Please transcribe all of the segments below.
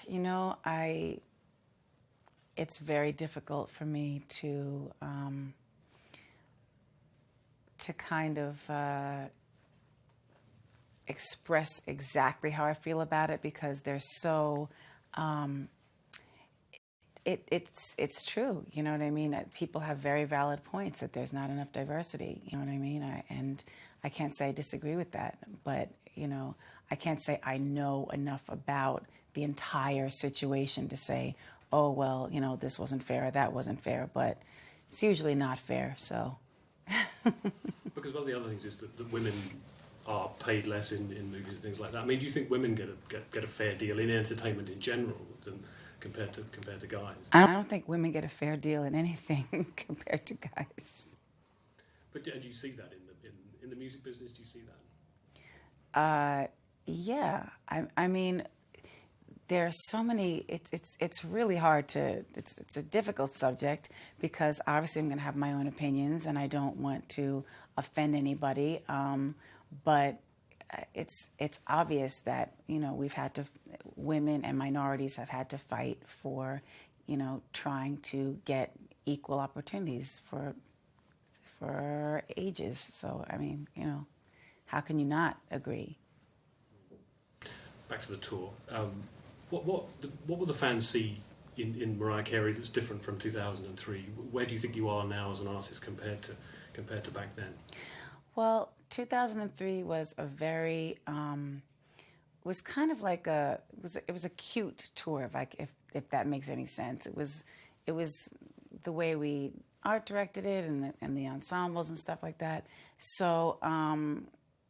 You know, it's very difficult for me to kind of express exactly how I feel about it, because there's so it's true. You know what I mean? People have very valid points that there's not enough diversity. You know what I mean? And I can't say I disagree with that, but you know, I can't say I know enough about the entire situation to say, oh well, you know, this wasn't fair or that wasn't fair. But it's usually not fair. So. Because one of the other things is that women are paid less in movies and things like that. I mean, do you think women get a fair deal in entertainment in general than compared to guys? I don't think women get a fair deal in anything compared to guys. But do you see that in the music business? Do you see that? Yeah. I mean, there are so many. It's really hard to. It's a difficult subject because obviously I'm going to have my own opinions and I don't want to offend anybody. But it's obvious that, you know, women and minorities have had to fight for, you know, trying to get equal opportunities for ages. So, I mean, you know, how can you not agree? Back to the tour. What will the fans see in Mariah Carey that's different from 2003? Where do you think you are now as an artist compared to back then? Well, 2003 was a very was kind of like it was a cute tour, if that makes any sense. It was the way we art directed it and the ensembles and stuff like that. So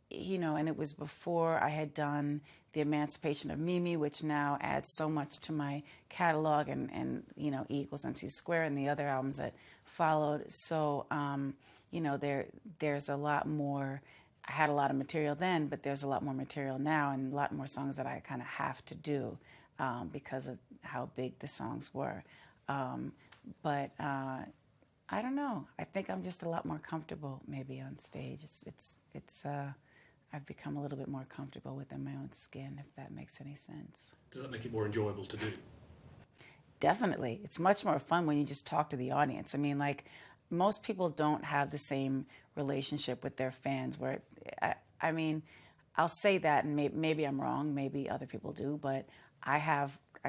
you know, and it was before I had done The Emancipation of Mimi, which now adds so much to my catalog, and you know, E = MC Square and the other albums that followed. So you know, there's a lot more. I had a lot of material then, but there's a lot more material now and a lot more songs that I kind of have to do because of how big the songs were. But I don't know. I think I'm just a lot more comfortable maybe on stage. I've become a little bit more comfortable within my own skin, if that makes any sense. Does that make it more enjoyable to do? Definitely. It's much more fun when you just talk to the audience. I mean, like, most people don't have the same relationship with their fans where, I mean, I'll say that, and maybe I'm wrong, maybe other people do, but I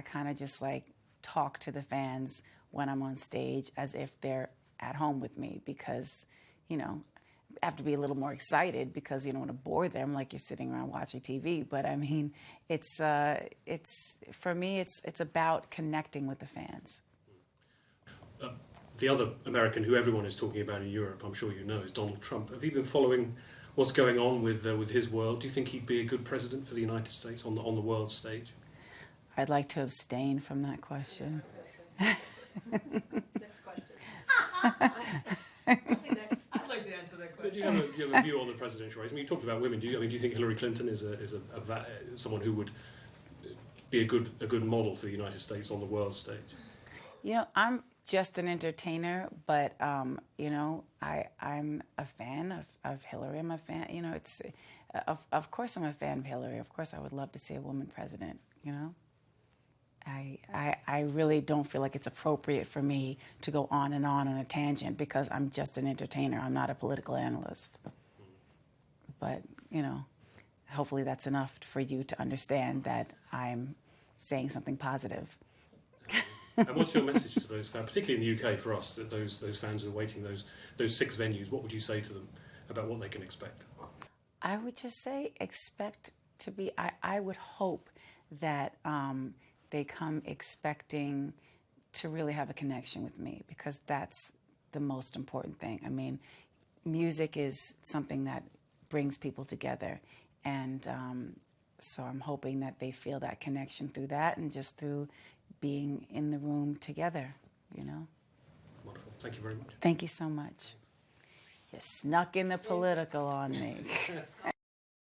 kind of just like talk to the fans when I'm on stage as if they're at home with me, because, you know, I have to be a little more excited because you don't want to bore them like you're sitting around watching TV. But I mean, it's for me, it's about connecting with the fans. The other American who everyone is talking about in Europe, I'm sure you know, is Donald Trump. Have you been following what's going on with his world? Do you think he'd be a good president for the United States on the world stage? I'd like to abstain from that question. Next question. I'd like to answer that question. But do you have a view on the presidential race? I mean, you talked about women. Do you think Hillary Clinton is someone who would be a good model for the United States on the world stage? You know, I'm just an entertainer, but you know, I'm a fan of Hillary. I'm a fan. You know, of course I'm a fan of Hillary. Of course, I would love to see a woman president. You know. I really don't feel like it's appropriate for me to go on a tangent because I'm just an entertainer. I'm not a political analyst. But, you know, hopefully that's enough for you to understand that I'm saying something positive. And what's your message to those fans, particularly in the UK for us, that those fans who are waiting those 6 venues? What would you say to them about what they can expect? I would just say expect to be. I would hope that they come expecting to really have a connection with me, because that's the most important thing. I mean, music is something that brings people together, and so I'm hoping that they feel that connection through that and just through being in the room together, you know. Wonderful. Thank you very much. Thank you so much. You snuck in the political on me.